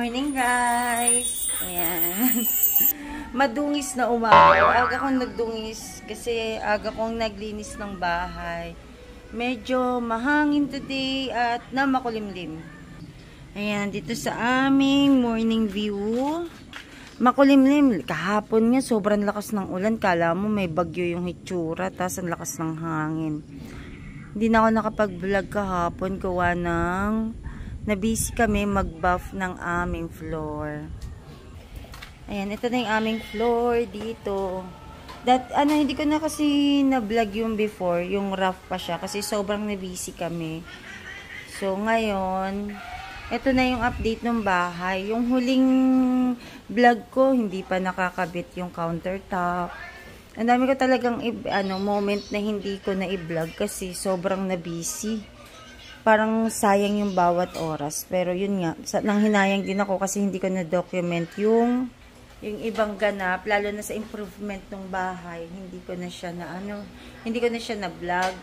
morning, guys. Ayan. Madungis na umaga. Aga kong nagdungis kasi aga kong naglinis ng bahay. Medyo mahangin today at na makulimlim. Ayan, dito sa aming morning view. Makulimlim. Kahapon nga, sobrang lakas ng ulan. Kala mo may bagyo yung hitsura. Tapos ang lakas ng hangin. Hindi na ako nakapag-vlog kahapon. Gawa ng na-busy kami mag-buff ng aming floor. Ayan, ito na yung aming floor dito. Hindi ko na kasi na-vlog yung before. Yung rough pa siya. Kasi sobrang na-busy kami. So, ngayon, ito na yung update ng bahay. Yung huling vlog ko, hindi pa nakakabit yung countertop. Ang dami ko talagang moment na hindi ko na i-vlog kasi sobrang na-busy. Parang sayang yung bawat oras. Pero yun nga, nanghinayang din ako kasi hindi ko na-document yung ibang ganap, lalo na sa improvement ng bahay. Hindi ko na siya na-vlog.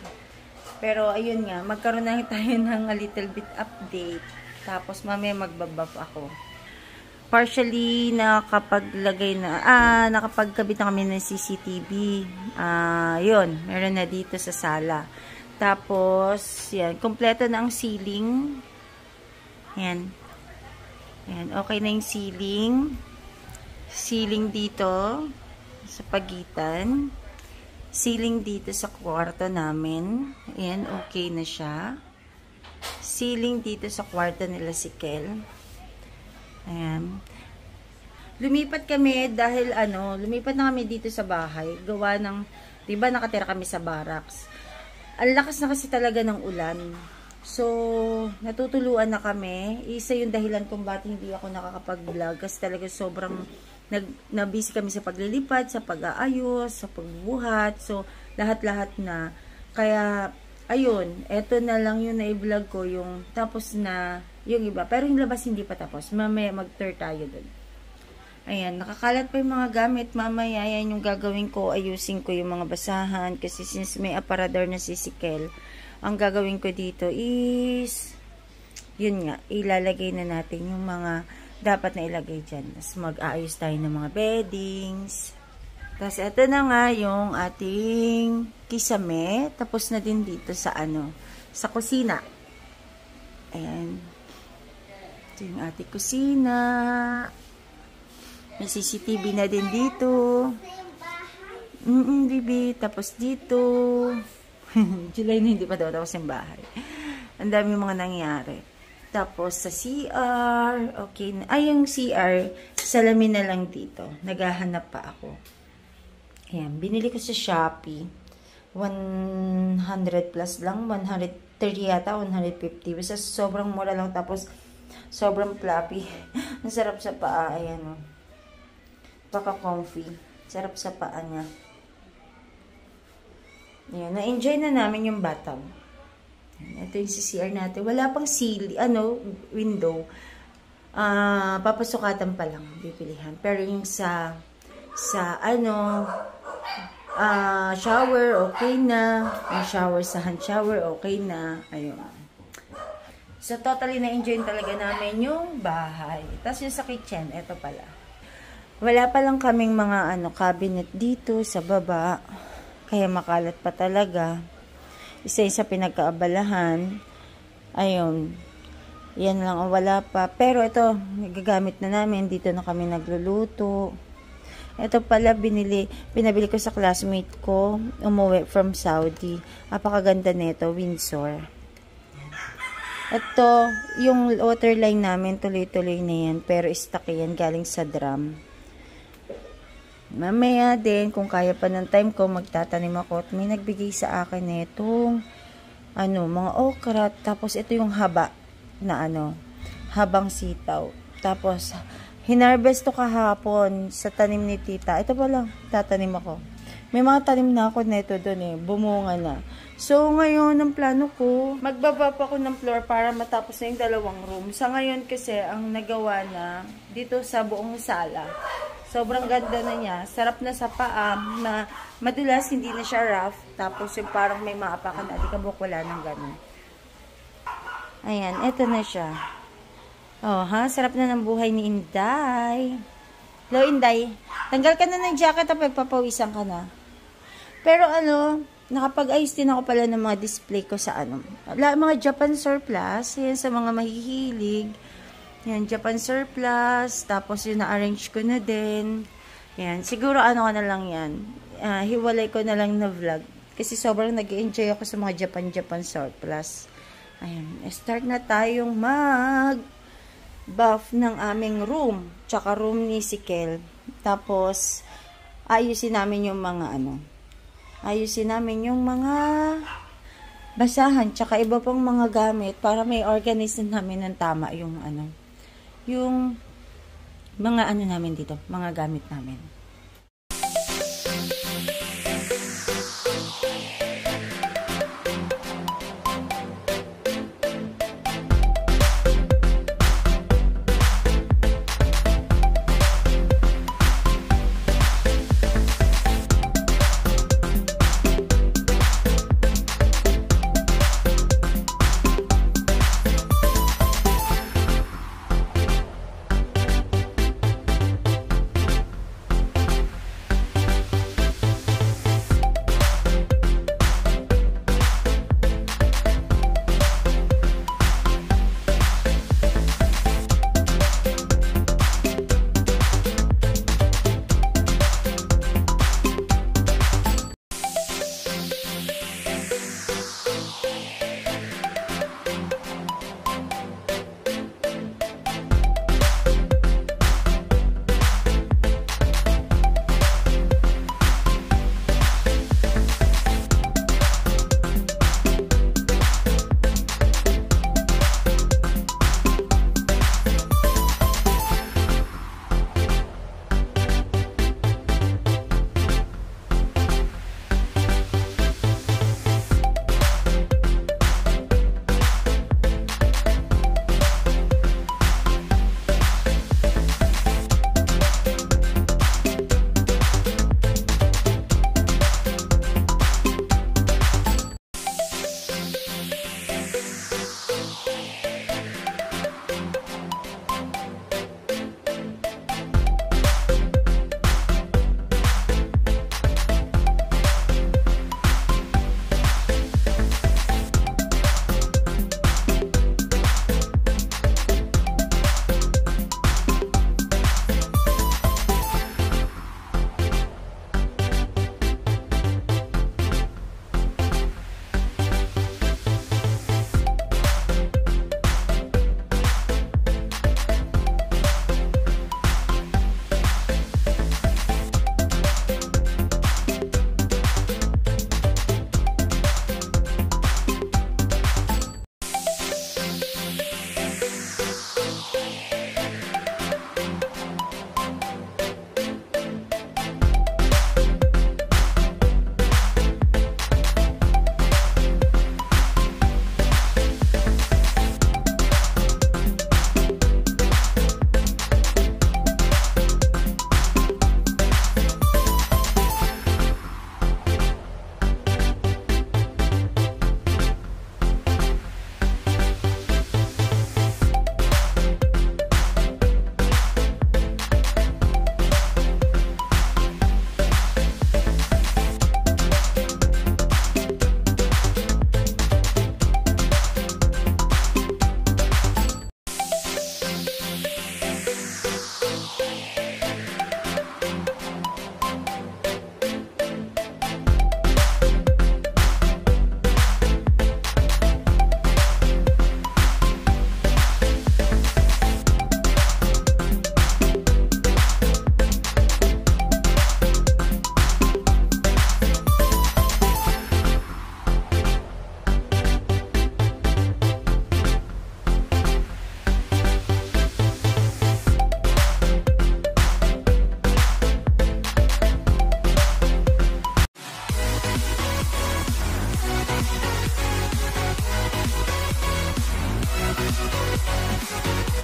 Pero ayun nga, magkaroon na tayo ng a little bit update. Tapos mamaya magbabuff ako. Partially nakapaglagay na, nakapagkabit na kami ng CCTV. Yun, meron na dito sa sala. Tapos, yan, kompleto na ang ceiling. Yan. Yan, okay na yung ceiling. Ceiling dito sa pagitan. Ceiling dito sa kwarto namin. Yan, okay na siya. Ceiling dito sa kwarto nila si Kel. Ayan. Lumipat kami dahil lumipat na kami dito sa bahay. Gawa ng, diba nakatira kami sa barracks. Ang lakas na kasi talaga ng ulan. So, natutuluan na kami. Isa yung dahilan kung bakit hindi ako nakakapag-vlog. Kasi talaga sobrang na-busy kami sa paglilipad, sa pag-aayos, sa pagbuhat. So, lahat-lahat na. Kaya, ayun. Eto na lang yung na-vlog ko. Yung tapos na yung iba. Pero yung labas hindi pa tapos. Mamaya mag-tour tayo dun. Ayan, nakakalat pa yung mga gamit. Mamaya, yan yung gagawin ko. Ayusin ko yung mga basahan. Kasi since may aparador na si Kel, ang gagawin ko dito is, yun nga, ilalagay na natin yung mga dapat na ilagay dyan. Tapos mag-aayos tayo ng mga beddings. Tapos ito na nga yung ating kisame. Tapos na din dito sa sa kusina. Ayan. Ito yung ating kusina. May CCTV na din dito. Bibi. Tapos dito. July na hindi pa daw tapos yung bahay. Ang dami mga nangyari. Tapos sa CR. Okay na. Ay, yung CR. Salamin na lang dito. Naghahanap pa ako. Ayan. Binili ko sa Shopee. 100 plus lang. 130 yata. 150. Basta sobrang mura lang. Tapos sobrang fluffy. Ang sarap sa paa. Ayan o. Baka comfy. Sarap sa paa niya. Ayan. Na-enjoy na namin yung bottom. Ito yung CCR natin. Wala pang window. Papasukatan pa lang. Pipilihan. Pero yung sa shower, okay na. Yung shower sa hand shower, okay na. Ayun. So, totally na-enjoy talaga namin yung bahay. Tapos yung sa kitchen, ito pala. Wala pa lang kaming mga cabinet dito sa baba. Kaya makalat pa talaga. Isa sa pinagkaabalahan. Ayun. Yan lang wala pa. Pero ito, nagagamit na namin. Dito na kami nagluluto. Ito pala pinabili ko sa classmate ko. Umuwi from Saudi. Apakaganda nito, Windsor. Ito, yung water line namin, tuloy-tuloy na yan. Pero stuck yan, galing sa drum. Mamaya din, kung kaya pa ng time ko, magtatanim ako. At may nagbigay sa akin itong, mga okra. Tapos, ito yung haba na habang sitaw. Tapos, hinarvest to kahapon sa tanim ni tita. Ito pala, tatanim ako. May mga tanim na ako nito doon bumunga na. So, ngayon, ang plano ko, magbabab ako ng floor para matapos na yung 2 room. Sa ngayon kasi, ang nagawa na dito sa buong sala. Sobrang ganda na niya. Sarap na sa paa. Madulas, hindi na siya rough. Tapos yung parang may maapakan na. Di kabuk wala ng ganun. Ayan, eto na siya. Oh, ha? Sarap na ng buhay ni Inday. Hello, Inday. Tanggal ka na ng jacket at pagpapawisan ka na. Pero ano, nakapag-ayos din ako pala ng mga display ko sa ano. Mga Japan surplus. Yan sa mga mahihilig. Yan, Japan surplus. Tapos yung na-arrange ko na din. Yan, siguro ano ka na lang yan. Hiwalay ko na lang na vlog. Kasi sobrang nag-enjoy ako sa mga Japan surplus. Ayan, start na tayong buff ng aming room. Tsaka room ni si Kel. Tapos, ayusin namin yung mga ayusin namin yung mga basahan. Tsaka iba pang mga gamit. Para may organize namin ng tama yung yung mga namin dito. Mga gamit namin.